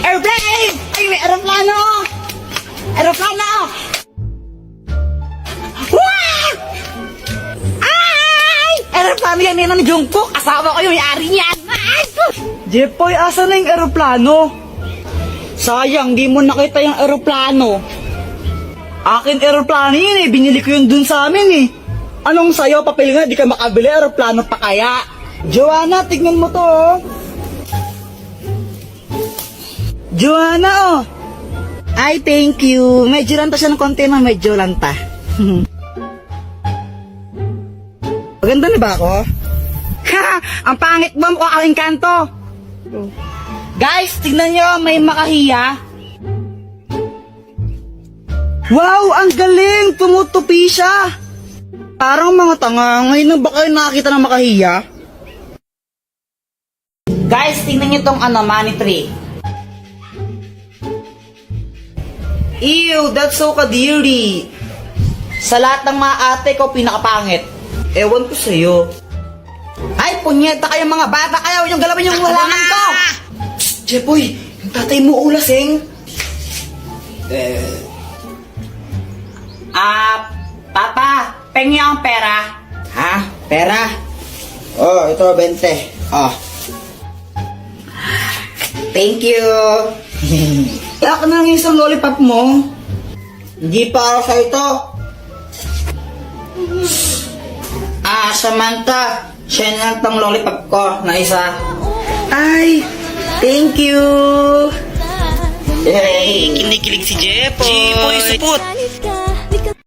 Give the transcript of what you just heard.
Airplane! Ay, may aeroplano! Aeroplano! Wow! Ay! Aeroplano yan ni Jungkook. Asawa ko yung may-ari niyan. Ay! Jepoy, asa na yung aeroplano? Sayang, di mo nakita yung aeroplano. Akin aeroplano yun eh, binili ko yun dun sa amin eh. Anong sayo, papel nga, di ka makabili, aeroplano pa kaya? Joanna, tignan mo to oh. Joanna oh. Ay, thank you. Medyo lanta siya ng konti na medyo lanta. Maganda na ba ako? Ha! Ang pangit mo mukha aking kanto. Guys, tignan nyo, may makahiya. Wow, ang galing! Tumutupi siya! Parang mga tanga, ngayon na ba kayo nakakita ng makahiya? Guys, tingnan nyo tong money tree. Ew, that's so kadiri. Sa lahat ng mga ate ko, pinakapangit. Ewan ko sa'yo. Ay, punyeta kayo mga bata kayo, yung galawin yung halaman ko! Jepoy, yung tatay mo ulasing. Papa, pengi ang pera. Ha? Pera? Oh, ito, 20. Oh. Thank you. Kaya ka na ng isang lollipop mo. Hindi para sa ito. Samantha, siya na lang tong lollipop ko na isa. Ay, thank you. Yay! Kinikilig si Jepoy. Jepoy, supot.